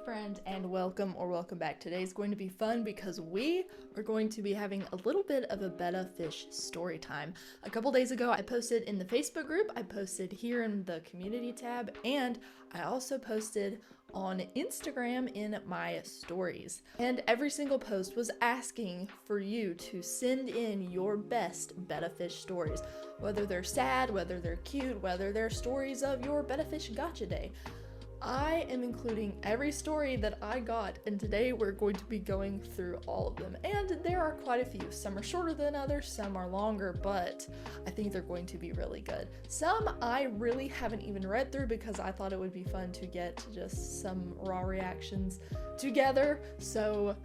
friend, and welcome back. Today is going to be fun because we are going to be having a little bit of a Betta fish story time. A couple days ago I posted in the Facebook group, I posted here in the community tab, and I also posted on Instagram in my stories. And every single post was asking for you to send in your best Betta fish stories. Whether they're sad, whether they're cute, whether they're stories of your Betta fish gotcha day. I am including every story that I got, and today we're going to be going through all of them. And there are quite a few. Some are shorter than others, some are longer, but I think they're going to be really good. Some I really haven't even read through because I thought it would be fun to get just some raw reactions together. So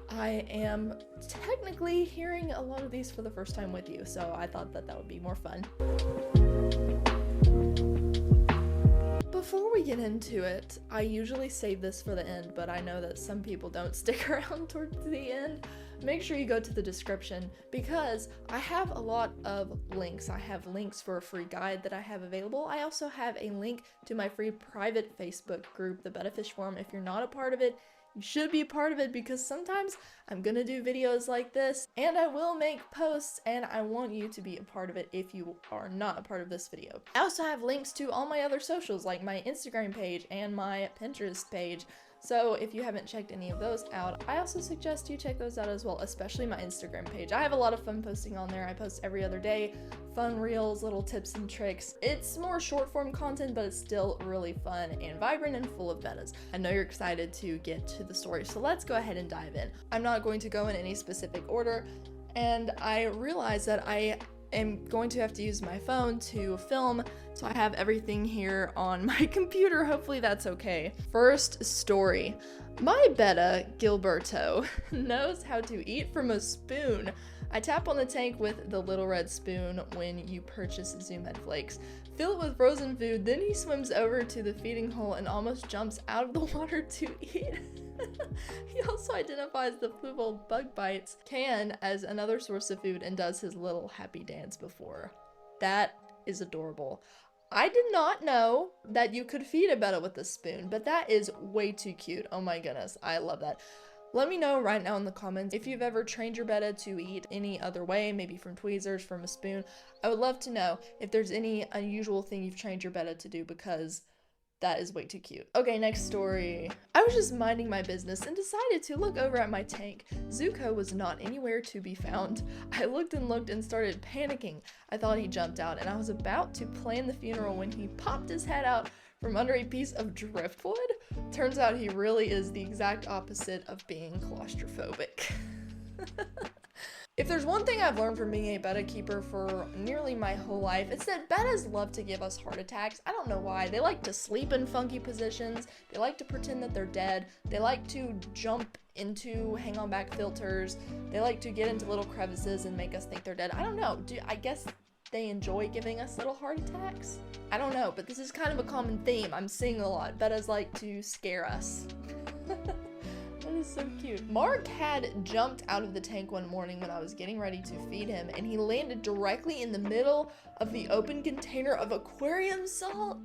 I am technically hearing a lot of these for the first time with you, so I thought that would be more fun. Before we get into it, I usually save this for the end, but I know that some people don't stick around towards the end. Make sure you go to the description because I have a lot of links. I have links for a free guide that I have available. I also have a link to my free private Facebook group, the Betta Fish Forum. If you're not a part of it, you should be a part of it because sometimes I'm gonna do videos like this and I will make posts, and I want you to be a part of it if you are not a part of this video. I also have links to all my other socials like my Instagram page and my Pinterest page. So if you haven't checked any of those out, I also suggest you check those out as well, especially my Instagram page. I have a lot of fun posting on there. I post every other day, fun reels, little tips and tricks. It's more short form content, but it's still really fun and vibrant and full of bettas. I know you're excited to get to the story, so let's go ahead and dive in. I'm not going to go in any specific order, and I realize that I am going to have to use my phone to film, so I have everything here on my computer. Hopefully that's okay. First story. My Betta, Gilberto, knows how to eat from a spoon. I tap on the tank with the little red spoon when you purchase Zoom Ed Flakes. Fill it with frozen food, then he swims over to the feeding hole and almost jumps out of the water to eat. He also identifies the Fluval bug bites can as another source of food and does his little happy dance before. That is adorable. I did not know that you could feed a Betta with a spoon, but that is way too cute. Oh my goodness, I love that. Let me know right now in the comments if you've ever trained your Betta to eat any other way, maybe from tweezers, from a spoon. I would love to know if there's any unusual thing you've trained your Betta to do because that is way too cute. Okay, next story. I was just minding my business and decided to look over at my tank. Zuko was not anywhere to be found. I looked and started panicking. I thought he jumped out, and I was about to plan the funeral when he popped his head out from under a piece of driftwood. Turns out he really is the exact opposite of being claustrophobic. If there's one thing I've learned from being a Betta keeper for nearly my whole life, it's that Bettas love to give us heart attacks. I don't know why. They like to sleep in funky positions. They like to pretend that they're dead. They like to jump into hang on back filters. They like to get into little crevices and make us think they're dead. I don't know. I guess they enjoy giving us little heart attacks? I don't know, but this is kind of a common theme I'm seeing a lot. Bettas like to scare us. That is so cute. Mark had jumped out of the tank one morning when I was getting ready to feed him, and he landed directly in the middle of the open container of aquarium salt.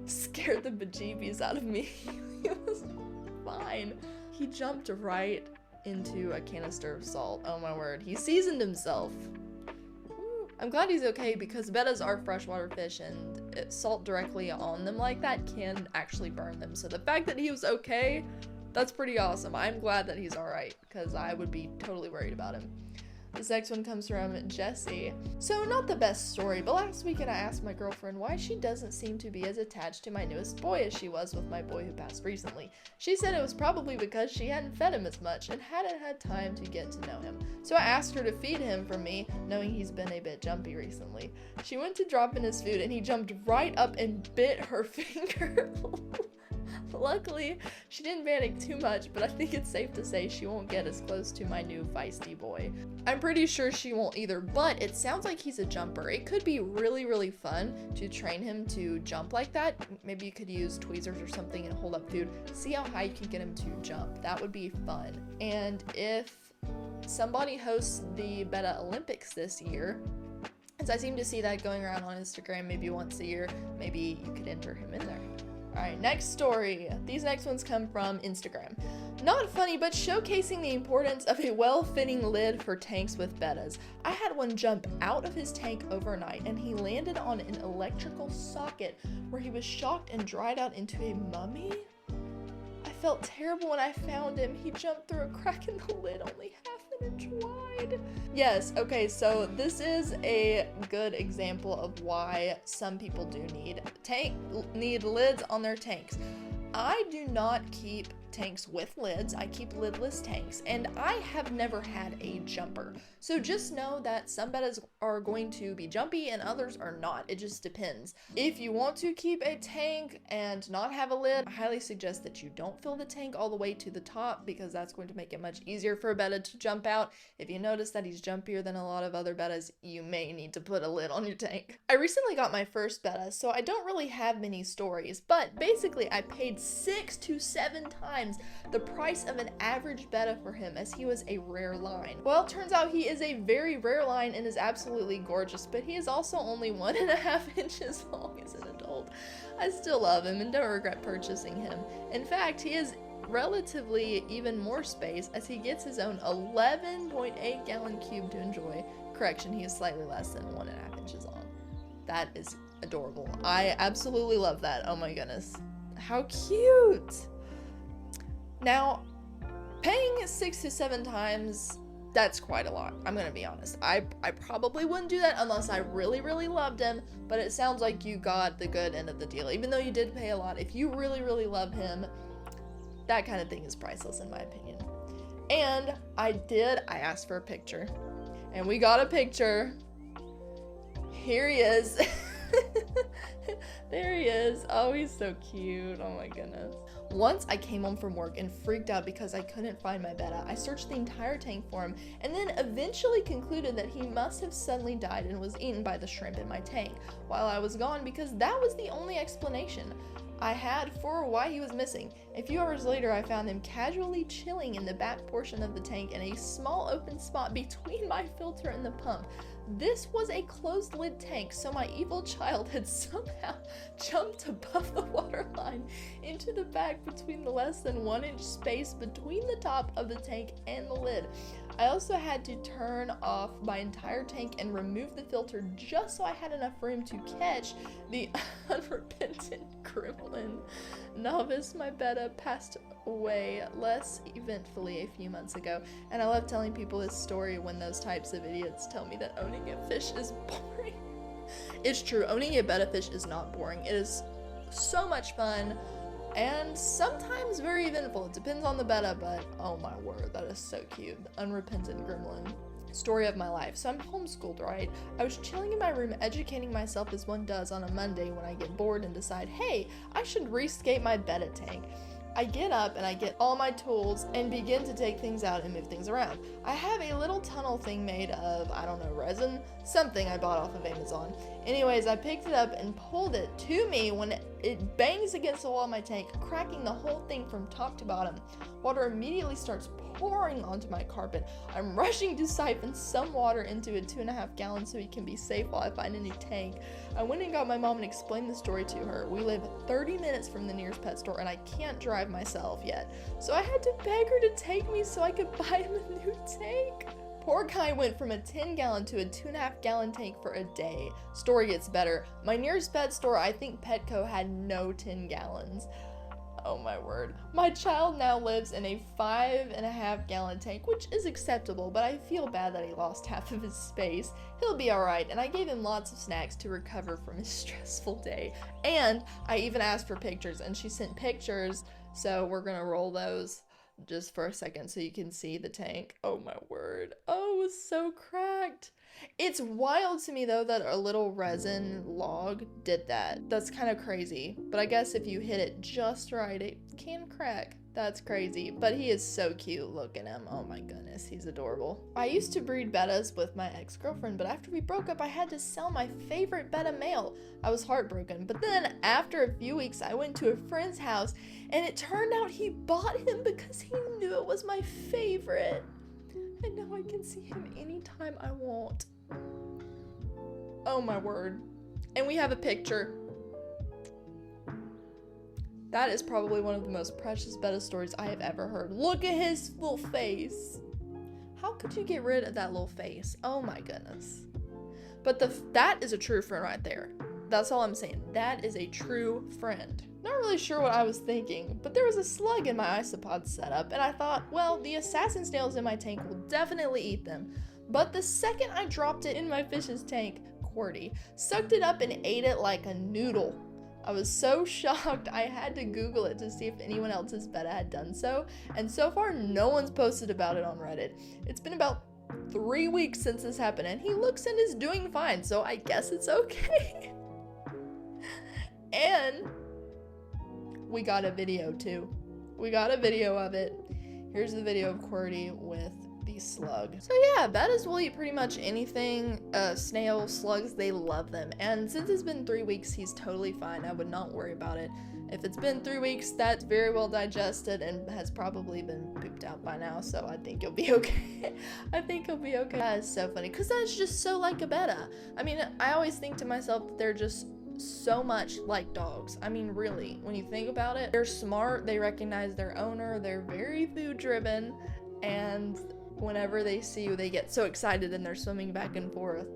Scared the bejeebies out of me. He was fine. He jumped right into a canister of salt. Oh my word. He seasoned himself. I'm glad he's okay because Bettas are freshwater fish, and salt directly on them like that can actually burn them. So the fact that he was okay, that's pretty awesome. I'm glad that he's alright because I would be totally worried about him. This next one comes from Jessie. So not the best story, but last weekend I asked my girlfriend why she doesn't seem to be as attached to my newest boy as she was with my boy who passed recently. She said it was probably because she hadn't fed him as much and hadn't had time to get to know him. So I asked her to feed him from me, knowing he's been a bit jumpy recently. She went to drop in his food and he jumped right up and bit her finger. Luckily, she didn't panic too much, but I think it's safe to say she won't get as close to my new feisty boy. I'm pretty sure she won't either, but it sounds like he's a jumper. It could be really, really fun to train him to jump like that. Maybe you could use tweezers or something and hold up food. See how high you can get him to jump. That would be fun. And if somebody hosts the Betta Olympics this year, as I seem to see that going around on Instagram maybe once a year, maybe you could enter him in there. Alright, next story. These next ones come from Instagram. Not funny, but showcasing the importance of a well-fitting lid for tanks with bettas. I had one jump out of his tank overnight, and he landed on an electrical socket where he was shocked and dried out into a mummy. I felt terrible when I found him. He jumped through a crack in the lid, only half an inch wide. Yes, okay, so this is a good example of why some people do need lids on their tanks. I do not keep tanks with lids. I keep lidless tanks, and I have never had a jumper. So just know that some bettas are going to be jumpy and others are not. It just depends. If you want to keep a tank and not have a lid, I highly suggest that you don't fill the tank all the way to the top, because that's going to make it much easier for a betta to jump out. If you notice that he's jumpier than a lot of other bettas, you may need to put a lid on your tank. I recently got my first betta, so I don't really have many stories, but basically I paid 6 to 7 times the price of an average betta for him, as he was a rare line. Well, it turns out he is a very rare line and is absolutely gorgeous, but he is also only 1.5 inches long as an adult. I still love him and don't regret purchasing him. In fact, he is relatively even more space, as he gets his own 11.8 gallon cube to enjoy. Correction, he is slightly less than 1.5 inches long. That is adorable. I absolutely love that. Oh my goodness. How cute! Now, paying 6 to 7 times, that's quite a lot. I'm gonna be honest. I probably wouldn't do that unless I really, really loved him, but it sounds like you got the good end of the deal. Even though you did pay a lot, if you really, really love him, that kind of thing is priceless in my opinion. And I asked for a picture, and we got a picture. Here he is. There he is. Oh, he's so cute. Oh my goodness. Once I came home from work and freaked out because I couldn't find my betta. I searched the entire tank for him, and then eventually concluded that he must have suddenly died and was eaten by the shrimp in my tank while I was gone, because that was the only explanation I had for why he was missing. A few hours later, I found him casually chilling in the back portion of the tank in a small open spot between my filter and the pump. This was a closed lid tank, so my evil child had somehow jumped above the water line into the back between the less than 1 inch space between the top of the tank and the lid. I also had to turn off my entire tank and remove the filter just so I had enough room to catch the unrepentant gremlin. Novice, my betta, passed away less eventfully a few months ago, and I love telling people this story when those types of idiots tell me that owning a fish is boring. It's true, owning a betta fish is not boring. It is so much fun and sometimes very eventful. It depends on the betta, but oh my word, that is so cute. Unrepentant gremlin. Story of my life. So I'm homeschooled, right? I was chilling in my room educating myself as one does on a Monday when I get bored and decide, hey, I should rescape my betta tank. I get up and I get all my tools and begin to take things out and move things around. I have a little tunnel thing made of, I don't know, resin? Something I bought off of Amazon. Anyways, I picked it up and pulled it to me when it bangs against the wall of my tank, cracking the whole thing from top to bottom. Water immediately starts pouring onto my carpet. I'm rushing to siphon some water into a 2.5 gallon so he can be safe while I find a new tank. I went and got my mom and explained the story to her. We live 30 minutes from the nearest pet store and I can't drive myself yet. So I had to beg her to take me so I could buy him a new tank. Poor guy went from a 10 gallon to a 2.5 gallon tank for a day. Story gets better. My nearest pet store, I think Petco, had no 10 gallons. Oh my word. My child now lives in a 5.5 gallon tank, which is acceptable, but I feel bad that he lost half of his space. He'll be alright, and I gave him lots of snacks to recover from his stressful day. And I even asked for pictures, and she sent pictures, so we're gonna roll those just for a second so you can see the tank. Oh my word. Oh, it was so cracked. It's wild to me though that a little resin log did that. That's kind of crazy, but I guess if you hit it just right, it can crack. That's crazy, but he is so cute. Look at him. Oh my goodness, he's adorable. I used to breed bettas with my ex-girlfriend, but after we broke up, I had to sell my favorite betta male. I was heartbroken, but then after a few weeks, I went to a friend's house, and it turned out he bought him because he knew it was my favorite. And now I can see him anytime I want. Oh my word. And we have a picture. That is probably one of the most precious Betta stories I have ever heard. Look at his little face. How could you get rid of that little face? Oh my goodness. But that is a true friend right there. That's all I'm saying. That is a true friend. Not really sure what I was thinking, but there was a slug in my isopod setup, and I thought, well, the assassin snails in my tank will definitely eat them. But the second I dropped it in my fish's tank, Qwerty sucked it up and ate it like a noodle. I was so shocked I had to Google it to see if anyone else's Betta had done so, and so far no one's posted about it on Reddit. It's been about 3 weeks since this happened, and he looks and is doing fine, so I guess it's okay. And we got a video too. We got a video of it. Here's the video of Qwerty with the slug. So yeah, Bettas will eat pretty much anything. Snails, slugs, they love them. And since it's been 3 weeks, he's totally fine. I would not worry about it. If it's been 3 weeks, that's very well digested and has probably been pooped out by now, so I think you'll be okay. I think he'll be okay. That is so funny, because that's just so like a Betta. I mean, I always think to myself that they're just so much like dogs. I mean, really, when you think about it, they're smart, they recognize their owner, they're very food driven, and whenever they see you, they get so excited and they're swimming back and forth.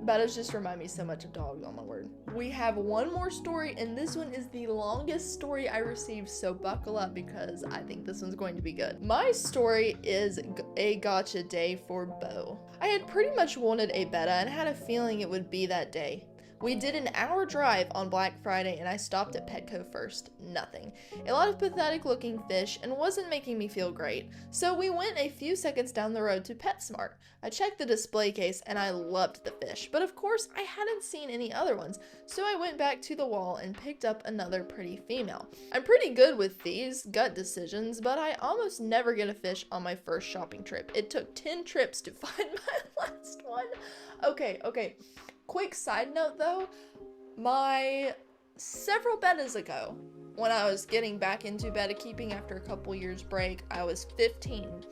Bettas just remind me so much of dogs, oh my word. We have one more story, and this one is the longest story I received, so buckle up because I think this one's going to be good. My story is a gotcha day for Bo. I had pretty much wanted a Betta and had a feeling it would be that day. We did an hour drive on Black Friday and I stopped at Petco first. Nothing. A lot of pathetic looking fish and wasn't making me feel great. So we went a few seconds down the road to PetSmart. I checked the display case and I loved the fish, but of course I hadn't seen any other ones. So I went back to the wall and picked up another pretty female. I'm pretty good with these gut decisions, but I almost never get a fish on my first shopping trip. It took 10 trips to find my last one. Okay. Quick side note though, several Bettas ago, when I was getting back into Betta keeping after a couple years break, I was 15.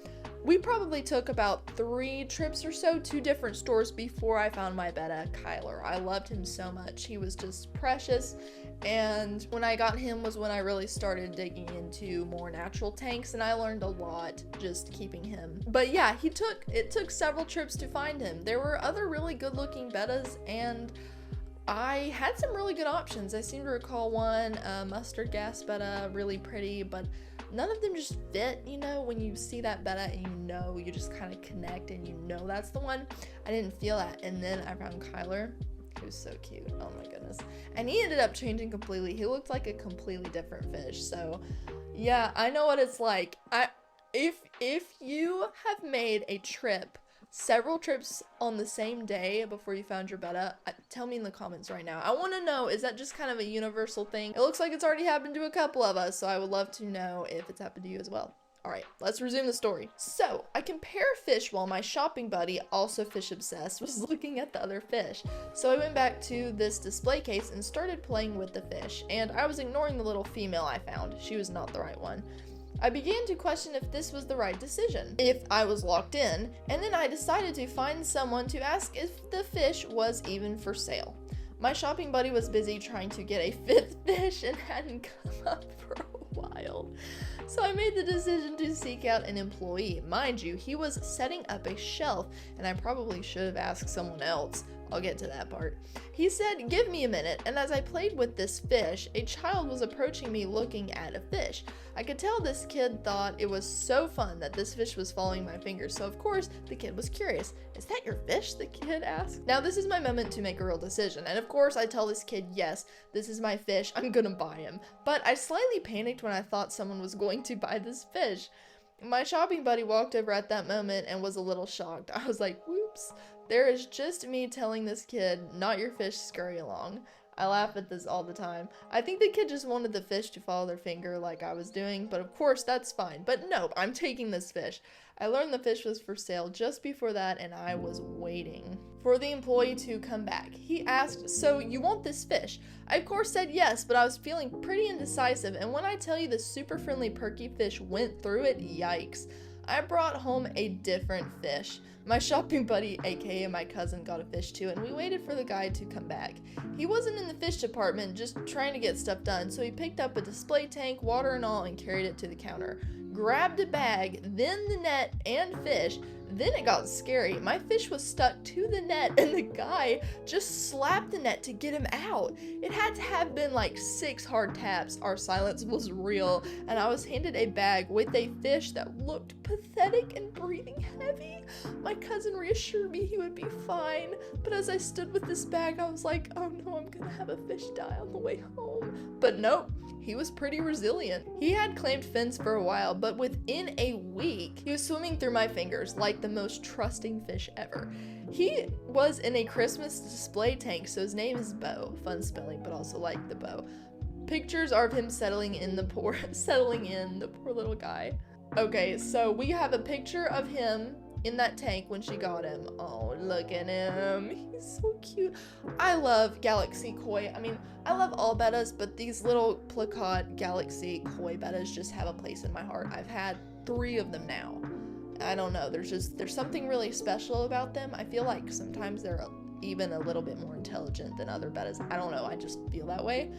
We probably took about 3 trips or so to different stores before I found my Betta, Kyler. I loved him so much. He was just precious, and when I got him was when I really started digging into more natural tanks, and I learned a lot just keeping him. But yeah, it took several trips to find him. There were other really good looking Bettas, and I had some really good options. I seem to recall one, mustard gas Betta, really pretty, but none of them just fit, you know, when you see that Betta and you just kind of connect and that's the one. I didn't feel that, and then I found Kyler. He was so cute, oh my goodness. And he ended up changing completely. He looked like a completely different fish, so yeah, I know what it's like. If you have made a trip, several trips on the same day before you found your Betta, tell me in the comments right now. I want to know, is that just kind of a universal thing? It looks like it's already happened to a couple of us, so I would love to know if it's happened to you as well. Alright, let's resume the story. So, I compare fish while my shopping buddy, also fish obsessed, was looking at the other fish. So I went back to this display case and started playing with the fish, and I was ignoring the little female I found. She was not the right one. I began to question if this was the right decision, if I was locked in, and then I decided to find someone to ask if the fish was even for sale. My shopping buddy was busy trying to get a 5th fish and hadn't come up for a while. So I made the decision to seek out an employee. Mind you, he was setting up a shelf, and I probably should have asked someone else. I'll get to that part. He said, "Give me a minute," and as I played with this fish, a child was approaching me looking at a fish. I could tell this kid thought it was so fun that this fish was following my fingers, so of course the kid was curious. "Is that your fish?" the kid asked. Now this is my moment to make a real decision, and of course I tell this kid, yes, this is my fish, I'm gonna buy him. But I slightly panicked when I thought someone was going to buy this fish. My shopping buddy walked over at that moment and was a little shocked. I was like, whoops. There is just me telling this kid, "Not your fish, scurry along." I laugh at this all the time. I think the kid just wanted the fish to follow their finger like I was doing, but of course that's fine. But no, I'm taking this fish. I learned the fish was for sale just before that, and I was waiting for the employee to come back. He asked, "So you want this fish?" I of course said yes, but I was feeling pretty indecisive, and when I tell you the super friendly perky fish went through it, yikes. I brought home a different fish. My shopping buddy, aka my cousin, got a fish too, and we waited for the guy to come back. He wasn't in the fish department, just trying to get stuff done, so he picked up a display tank, water and all, and carried it to the counter. Grabbed a bag, then the net and fish. Then it got scary. My fish was stuck to the net and the guy just slapped the net to get him out. It had to have been like 6 hard taps. Our silence was real, and I was handed a bag with a fish that looked pathetic and breathing heavy. My cousin reassured me he would be fine, but as I stood with this bag, I was like, oh no, I'm gonna have a fish die on the way home. But nope. He was pretty resilient. He had claimed fins for a while, but within a week, he was swimming through my fingers like the most trusting fish ever. He was in a Christmas display tank, so his name is Bo. Fun spelling, but also like the bow. Pictures are of him settling in the poor little guy. Okay, so we have a picture of him in that tank when she got him. Oh, look at him. He's so cute. I love Galaxy Koi. I mean, I love all bettas, but these little plakat Galaxy Koi bettas just have a place in my heart. I've had 3 of them now. I don't know. There's something really special about them. I feel like sometimes they're even a little bit more intelligent than other bettas. I don't know. I just feel that way.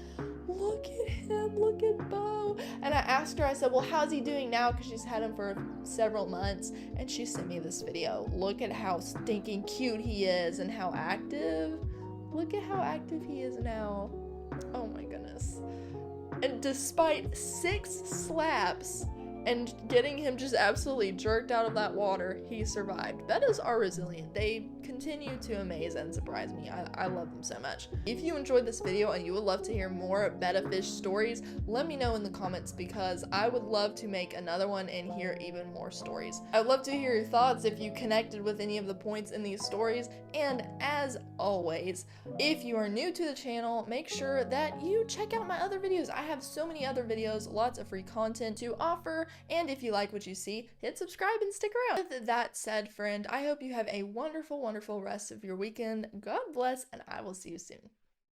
Look at him. Look at Bo. And I asked her, I said, well, how's he doing now? Because she's had him for several months. And she sent me this video. Look at how stinking cute he is and how active. Look at how active he is now. Oh my goodness. And despite 6 slaps and getting him just absolutely jerked out of that water, he survived. Bettas are resilient. They continue to amaze and surprise me. I love them so much. If you enjoyed this video and you would love to hear more betta fish stories, let me know in the comments because I would love to make another one and hear even more stories. I would love to hear your thoughts if you connected with any of the points in these stories. And as always, if you are new to the channel, make sure that you check out my other videos. I have so many other videos, lots of free content to offer. And if you like what you see, hit subscribe and stick around. With that said, friend, I hope you have a wonderful, wonderful rest of your weekend. God bless, and I will see you soon.